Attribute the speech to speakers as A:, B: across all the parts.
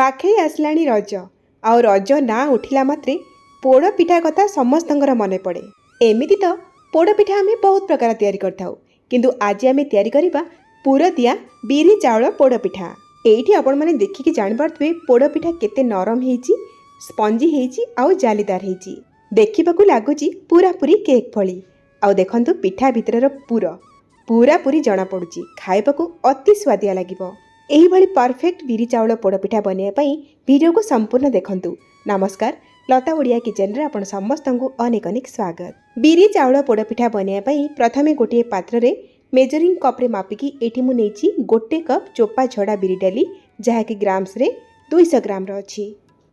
A: पाखे आसलाणी रज आउ रज ना उठिला मात्रे पोड़ पिठा कथा समस्तंकर मन पड़े। एमिति तो पोड़ पिठा आम बहुत प्रकार तैयारी करथाउ, किंतु आज आम तैयारी करबा पूरा दिया बिरी चाउल पोड़ पिठा। एइठी आपण माने देखिकी जानि पारथुबे पोड़ पिठा केते नरम हेइची, स्पंजी हेइची आउ जालीदार हेइची। देखिबाकू लागुची पूरा पूरी केक भली। आउ देखंतु पिठा भितरर पूरा पूरी जना पड़ुची, खाइबाकू अति स्वादिया लागिबो। एही भली परफेक्ट बिरी चाउल पोड़ पिठा बनिया पई वीडियो को संपूर्ण देखंतु। नमस्कार, लता ओडिया किचन रे आपण समस्तंकु अनेक अनेक स्वागत। बिरी चाउल पोड़ पिठा बनिया पई प्रथमे गोटे पात्र रे मेजरिंग कप रे मापिकी एठी मु नेची गोटे कप चोपा छड़ा बिरी डाली, जहा कि ग्राम्स रे 200 ग्राम रो अछि।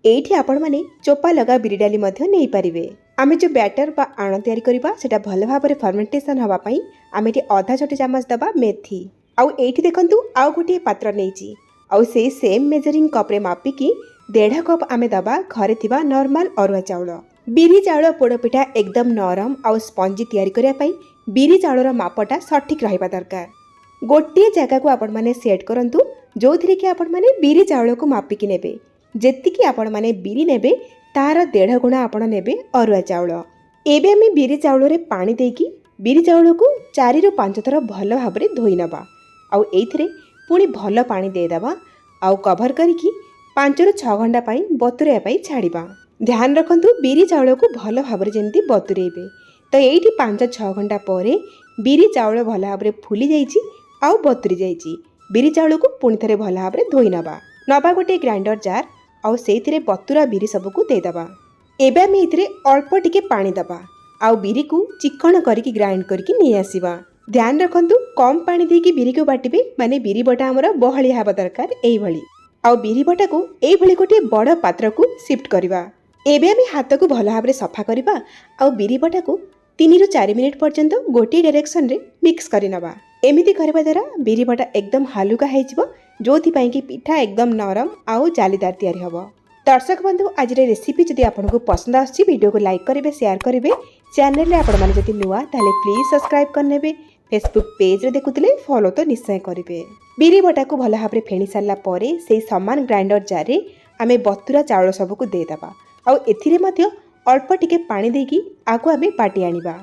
A: एठी आपण माने चोपा लगा बिरी डाली मध्य नै परिबे। आमे जो बैटर बा आण तयारी करिबा सेटा भले भाबरे फर्मेंटेशन हवा पई आमे एठी आधा छोटे चम्मच दबा मेथी। आउ एठी देखंतु आउ गोटे पात्र नेची, आउ से सेम मेजरिंग कप रे मापिकी 1.5 कप आमे दबा घरे थिबा नॉर्मल अरुआ चाउल। बिरी चाउल पोड़ पिठा एकदम नरम आउ स्पंजी तयारी करिया पई बिरी चाउलर मापटा सठिक रहिबा दरकार। गोटे जगह को आपण माने सेट करंतु जोथिरे कि आपण माने बिरी चाउल को मापिकी नेबे। जेतिकी आपण माने बिरी नेबे तार 1.5 गुणा आपण नेबे अरुआ चाउल। एबे आमे बिरी चाउल रे पानी देकी बिरी चाउल को 4 ରୁ 5 थर भल भाबरे धोई नबा। आउ एथिरे पुणी भल पानी दे दबा आउ कवर करिकी 5 ରୁ 6 घंटा पई बतुरेया पई छाड़िबा। ध्यान रखंतु बिरी चाउल को भल भाबरे जेंती बतुरेइबे। तो एठी 5-6 घंटा परे बिरी चाउल भल भाबरे फुली जाईची आउ बतुरी जाईची। बिरी चाउल को पुणी थरे भल भाबरे धोई नबा गोटे ग्राइंडर जार आउ सेथिरे बतुरा बिरी सबको दे दबा। एबे आमे इथिरे अल्प टिके पानी दबा आउ बिरी को चिकण करिकी ग्राइंड करिकी नै आसीबा। ध्यान रखंतु कम पानी देकी बिरी को बाटिबे, माने बिरी बटा हमर बहलिया हबा दरकार एई भली। आउ बिरी बटा को एई भली गोटे बड़ पात्र को शिफ्ट करिबा। एबे आमे हाथ को भल भाबरे सफा करिबा आउ बिरी बटा को 3 ରୁ 4 मिनिट पर्यंत गोटे डायरेक्शन रे मिक्स करि नबा। एमिति करबा द्वारा बिरी बटा एकदम हालुका हेजिबो, जोथि पई कि पिठा एकदम नरम आउ जालीदार तयारी हबो। दर्शक बंधु, आज रेसिपी जदि आपको पसंद आछि वीडियो को लाइक करेंगे, शेयर करेंगे। चैनल रे आपण माने जदि नुआ ताले प्लीज सब्सक्राइब करनेबे। फेसबुक पेज रे देखुतले फॉलो तो निश्चय करेंगे। बिरी बटा को भल भाबरे फेणी सारला परे से समान ग्राइंडर जार रे आमे बतुरा चाउल सब को दे दबा आउ एथिरे मध्य अल्प टिके पानी देकी आगु आमे बाटी आनिबा।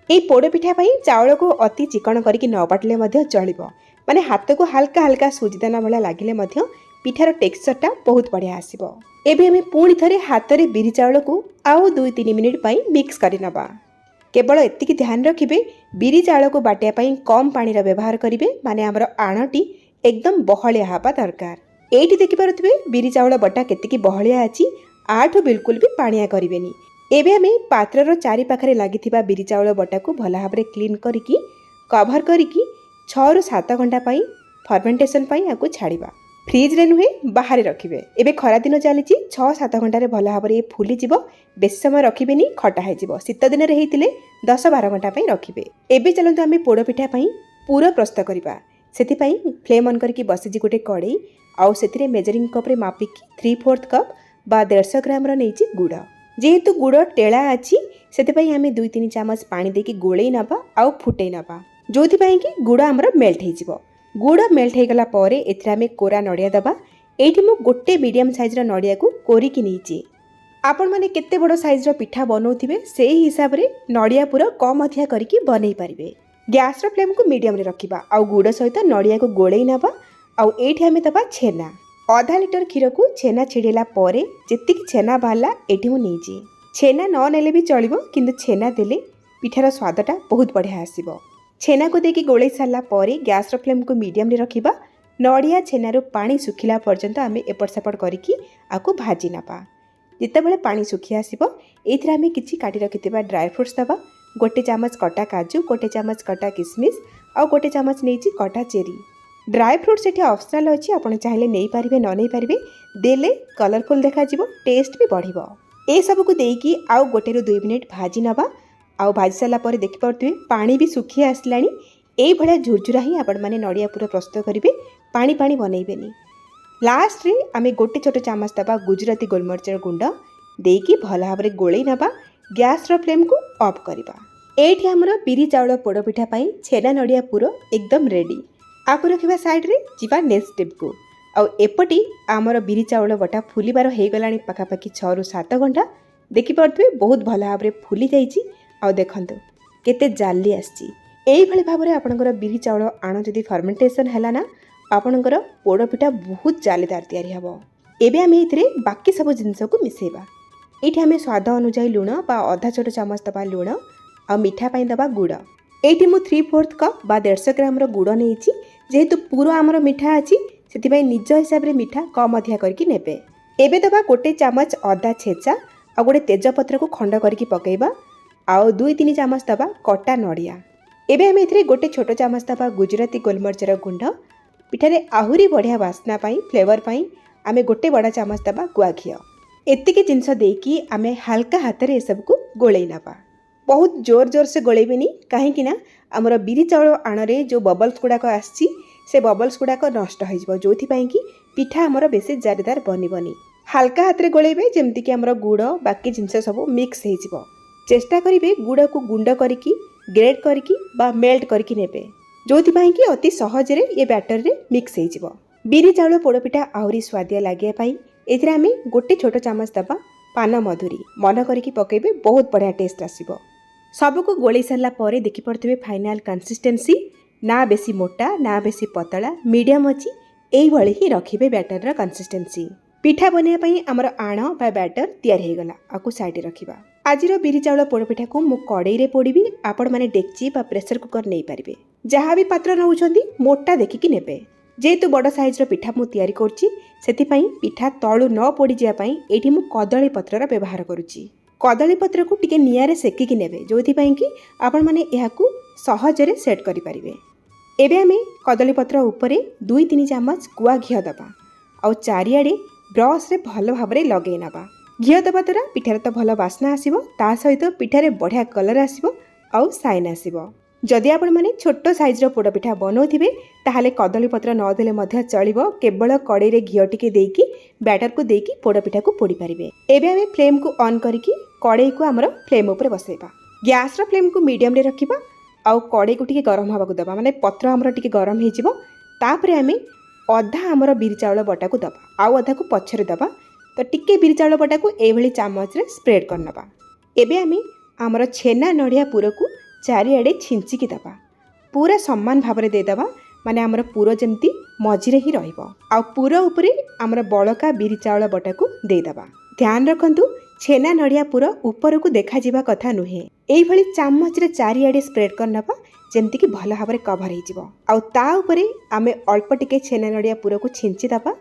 A: एई पोड़ पिठा पई चाउल को अति चिकण करिकी न बाटले मध्य चलिबो, माने हाथ को हल्का हल्का सुजिदाना भला लागिले मध्य पिठार टेक्सचरटा बहुत बढ़िया आसीबो। एबे हमें पुणी थरे हाथ रे बिरी चाउल को आउ 2-3 मिनिट पई मिक्स करि नबा। केवल एतिकी ध्यान रखिबे बिरी चाउल को बाटिया पई कम पानी रा व्यवहार करिवे, माने हमर आणटी एकदम बहलिया हबा दरकार। एठी देखि पारुथिबे बिरी चाउल बटा केतिकी बहलिया अछि, आठो बिल्कुल भी पानिया करिवेनी। एबे हमें पात्र रो चारि पाखरे लागिथिबा बिरी चाउल बटा को भला भाबरे क्लीन करिकी कवर करिकी 6 ରୁ 7 घंटा पई फर्मेंटेशन पई आकु छाड़िबा। फ्रिज रे नुहे बाहर रखिबे। एबे खरा दिन चलीची 6-7 घंटा रे भला भाबरे फुली जिवो, बेस समय रखिबेनी, खटा हे जिवो। शीत दिन रे हेतिले 10-12 घंटा पई रखिबे। एबे चलंतु आमे पोड़ पिठा पई पूरा प्रस्तुत करिबा। सेति पई फ्लेम ऑन करके बसिजी गोटे कड़ई आउ सेतिरे मेजरिंग कप रे मापिकी 3/4 कप बा 150 ग्राम रो नेची गुड़। जेहेतु गुड़ टेला अछि सेति पई आमे 2-3 चम्मच पानी देकी गोळेई नबा आउ फुटेई नबा, जोथि पई कि गुड़ हमर मेल्ट हे जिवो। गुड़ मेल्ट हो गला परे एथिरे आमे कोरा नड़िया दबा। एठी मु गोटे मीडियम साइज रो नड़िया को कोरिकी नेची। आपण माने केते बड़ साइज रो पिठा बनौथिबे सेही हिसाब रे नड़िया पूरा कम अधिया करिकी बनै परिबे। गैस रो फ्लेम को मीडियम रे रखिबा आउ गुड़ सहित नड़िया को गोळेई नबा। आउ एठी आमे दबा छेना। आधा लिटर क्षीर को छेना छिड़ेला परे जेतिकी छेना बाहला एठी मु नेची। छेना न नेले भी चलिबो, किंतु छेना देले पिठार स्वादटा बहुत बढ़िया आसीबो। छेना को देकी गोळेई सारला परे गैस रो फ्लेम को मीडियम रे रखिबा। नड़िया छेना रो पानी सुखिला पर्यंत आमे एपट सेपट करिकी आकु भाजी नबा। जिते बेले पानी सुखी आसीबो एथिरे आमे किछि काटी रखितिबा ड्राई फ्रूट्स दबा। गोटे चम्मच कटा काजू, गोटे चम्मच कटा किशमिश आउ गोटे चम्मच नेची कटा चेरी। ड्राई फ्रूट्स एठी ऑप्शनल अछि, आपण चाहिले नै पारिबे न नै पारिबे। देले कलरफुल देखा जिवो, टेस्ट भी बढ़िबो। ए सब को देकी आउ 1 ରୁ 2 मिनिट भाजी नबा। आउ भाजी सारा पर देखि पारुथिबे पानी भी सुखी आसलानी। एई भलिया झुरझुरा ही आपण माने नड़िया पूरा प्रस्तुत करिवे, पानी पानी बनैबेनी। लास्ट रे आमे गोटे छोटे चम्मच दबा गुजराती गोलमरिच गुंड देकी भल भाबरे गोळेई नबा। गैस रो फ्लेम को ऑफ करिबा। एठी हमर बिरी चाउल पोड़ पिठा पई छेना नड़िया पूरा एकदम रेडी। आकु रखिबा साइड रे जिबा नेक्स्ट स्टेप को। एपटे आमर बिरी चाउल बटा फुलिबार हो गलानी पाखापाखि 6 ରୁ 7 घंटा देखिपे बहुत भल भाव में फुली जाइए। देखते केते जाली आसी भाव में आपंकर बिरी चाउल आण जदि फर्मेंटेशन है ना आपणकर पोड़पिठा बहुत जालीदार तैयारी हम। एबे आम ये बाकी सब जिनस को मिसेबा। ये आम स्वाद अनुजाई लुण बा अधा छोट चामच दबा लुण आ मिठा पाई दबा गुड़। ये मु 3/4 कप बा 150 ग्राम गुड़ नहीं जेहेतु पूरा आमर मिठा अच्छी से निज हिसाब से मिठा कम अधिका करके नेबे। एबे दबा गोटे चामच अदा छेचा आ गोटे तेजपत्र को खंड करके पकेबा आउ 2-3 चामच दबा कटा नड़िया। एबे आम ये गोटे छोट चामच दबा गुजराती गोलमरिचर गुंड। पिठारे आहुरी बढ़िया बास्ना पाई फ्लेवर पाई आम गोटे बड़ा चामच दबा गुआ घी। एतिकी जिनस देकी आम हल्का हाथ में सब को गोले नवा। बहुत जोर जोर से गोलेबेनी कहीं आमर बिरी चाउल आणरे जो बबल्स गुड़ाक आसी से बबल्स गुड़ाक नष्ट हो जो कि पिठा आमर बेसी जारीदार बनबनी। हल्का हाथ में गोलेबे जमती आमर गुड़ बाकी जिनस सब मिक्स हो। चेष्टा करेंगे गुड़ को गुंड करके ग्रेड करके बा मेल्ट करके नेबे जो कि अति सहजरे ये बैटर रे मिक्स हो। बिरी चाउल पोड़पिठा आहरी स्वादिया लगे एथिरे आम गोटे छोट चामच दबा पान मधुरी मन करके पकेबे बहुत बढ़िया टेस्ट आसीबो। सबको गोले सारा पर देखिपे फाइनाल कंसिस्टेंसी ना बेसी मोटा ना बेसी पतला मीडियम अच्छी यही ही रखिए बैटर कंसिस्टेंसी। पिठा बनवाई आमर आण बा बैटर तैयारी होगला आपको साइड रखा। आज बिरी चाउल पोड़पिठा को मु कड़ई रे पोड़बी आपण मैंने डेक्ची बा प्रेसर कुकर नहीं पारे जहाँ भी पात्र नौकरी मोटा देखिकी नेबे। जेहेतु बड़ साइज पिठा मु तैयारी करुच्ची सेथिपाई पिठा तलू न पोड़ी जापाई एठी मु कदली पत्रर व्यवहार करुच्ची। कदली पत्र को टिके निआरे सेकिकी नेबे जो कि आपण माने एहाकू सहजरे सेट करि परिबे। एबे आमे कदली पत्र उपरे 2-3 चामच गुआ घी दबा आ चारिआडे ब्रश रे भल भाबरे लगेई नबा। घी दबा द्वारा पिठार तो भल बास्ना आसीबो ता सहित पिठारे बढ़िया कलर आसीबो आ साइन आसीबो। जदि आपण माने छोट साइज रो पोड़पिठा बनौथिबे ताहाले कदली पत्र न देले मध्य चलिबो केवल कड़ई रे घी टिके देकी बैटर को देकी पोड़पिठा को पोड़ी पारिबे। एबे आमे फ्लेम को ऑन करके कड़ई को हमर फ्लेम ऊपर बसेबा। गैस रो फ्लेम को मीडियम रे रखिबा आउ कड़ई को टिके गरम हवा को दबा माने पत्र हमर टिके गरम हे जिवो। तापरे आमे अधा हमर बिरी चाउल बटा को दबा आउ अधा को पछरे दबा तो टिके बिरी चाउल बटा को एभली चामच रे स्प्रेड करनबा। एबे आमे हमर छेना नड़िया पुर को चारिआडे छिंचिकी दबा पूरा सम्मान भाव में देदबा माने आमर पुर जमती मझिरे ही रहिबो आ पुर उपरे आमर बड़का बिरी चाउल बटा को देदबा। ध्यान रखंतु छेना नड़िया पुर ऊपर को देखा जिबा कथा नुहे एई भली चामच रे चारिआडे स्प्रेड करनबा जेमती कि भल भाव में कभर हो जिवो आ ता उपरे आमे अल्प टिके छेना नड़िया पुर को छिंची दबा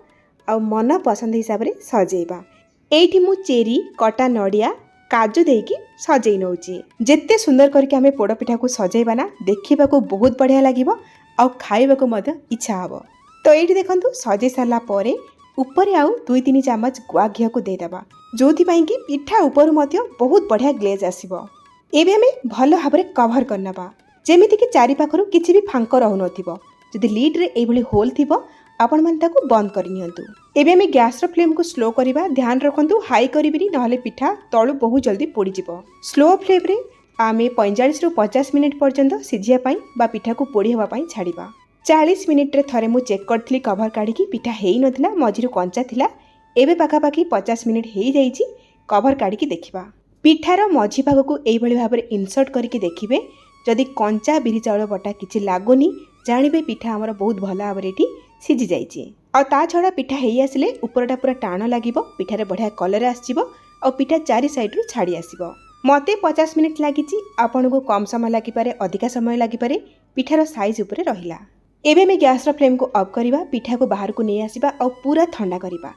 A: आ मन पसंद हिसाब रे सजेबा। एठी मु चेरी कटा नड़िया काजू देकी सजई नौची। जेते सुंदर करके आमे पोड़पिठा को सजेबा ना देखिबा को बहुत बढ़िया लागिबो आ खाइबा को मध्य इच्छा हबो। तो एठी देखंतु सजई सारला परे ऊपर आउ 2-3 चामच गुआ घी को देदबा जोथि पई कि पिठा ऊपर मध्य बहुत बढ़िया ग्लेज आसीबो। एबे आमे भलो भाबरे कवर करनबा जेमिति कि चारि पाखरु किछि भी फांक रहउ नथिबो। जदि लीड रे एभली होल थिबो आपण मन ताको बंद करि नियंतु। एबे आमे गैस रो फ्लेम को स्लो करिबा। ध्यान रखंतु हाई करिबिनी नहले पिठा तळु बहुत जल्दी पोड़ी जिवो। स्लो फ्लेम रे आमे 45 ରୁ 50 मिनिट पर्यंत सिझिया पई बा पिठा को पोड़ी हवा पई छाड़िबा। 40 मिनिट रे थरे मु चेक करथली कवर काढिकी पिठा हेई नथिला मझिरु कंचा थिला। एबे पाखापाखि 50 मिनिट हेई जाईची कवर काढिकी देखिबा। पिठार मझी भाग को एई भली भाबरे इंसर्ट करके देखिबे जदि कंचा बिरी चाउल बटा किछि लागोनी जानिबे पिठा हमर बहुत भल भाबरे एठी सिझी जाईची। आ ता छड़ा पिठा हेई आसिले ऊपरटा पूरा टाण लागिबो पिठारे बढ़िया कलर आसीबो आ पिठा चारि साइड रु छाड़ी आसीबो। मते 50 मिनिट लागिची आपन को कम समय लागि पारे अधिका समय लागि पारे पिठार साइज ऊपर रहिला। एबे में गैस रो फ्लेम को ऑफ करिबा पिठा को बाहर को नै आसीबा आ पूरा ठंडा करिबा।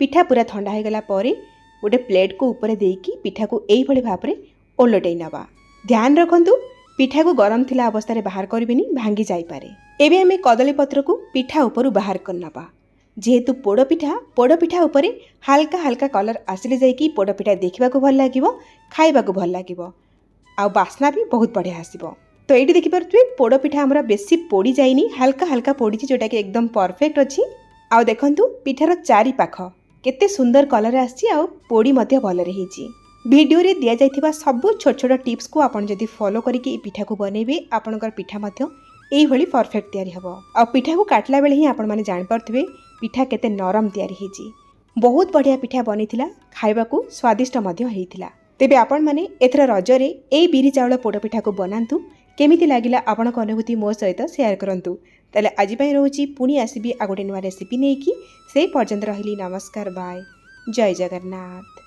A: पिठा पूरा ठंडा हो गला परे गोटे प्लेट को ऊपर देकी पिठा को एई भली भाबरे ओलटै नबा। ध्यान रखंतु पिठा को गरम थिला अवस्था रे बाहर करबिनी भांगी जाई पारे। एबे हमें कदली पत्र को पिठा ऊपर बाहर करनबा। जेहेतु पोड़पिठा ऊपर हल्का हल्का कलर आसिले जाइकी पोड़पिठा देखा भल लगे खाइबा भल लगे आ बास्ना भी बहुत बढ़िया आसीबो। तो ये देखिपे पोड़पिठा आमर बेसी पोड़ी जाइनी हल्का हल्का पोड़ी जोटा कि एकदम परफेक्ट अच्छी। आ देखंतु पिठार चारि पाख केते सुंदर कलर आसी आ पोड़ी मध्य भल रही। वीडियो रे दिया जाइथिबा सब छोट छोट टिप्स को आपण जदि फॉलो करके पिठा को बनैबे आपणकर पिठा मध्य एई भली परफेक्ट तैयारी हबो। आ पिठा को काटला बेले ही आपण माने जान परथिबे ପିଠା କେତେ ନରମ ତିଆରି ହେଇଛି। ବହୁତ ବଢ଼ିଆ ପିଠା ବନିଥିଲା, ଖାଇବାକୁ ସ୍ୱାଦିଷ୍ଟ ମଧ୍ୟ ହେଇଥିଲା। ତେବେ ଆପଣମାନେ ଏଥର ରଜରେ ଏଇ ବିରି ଚାଉଳ ପୋଡ଼ପିଠାକୁ ବନାନ୍ତୁ। କେମିତି ଲାଗିଲା ଆପଣଙ୍କ ଅନୁଭୂତି ମୋ ସହିତ ସେୟାର କରନ୍ତୁ। ତାହେଲେ ଆଜି ପାଇଁ ରହୁଛି, ପୁଣି ଆସିବି ଆଉ ଗୋଟେ ନୂଆ ରେସିପି ନେଇକି। ସେଇ ପର୍ଯ୍ୟନ୍ତ ରହିଲି, ନମସ୍କାର, ବାଏ, ଜୟ ଜଗନ୍ନାଥ।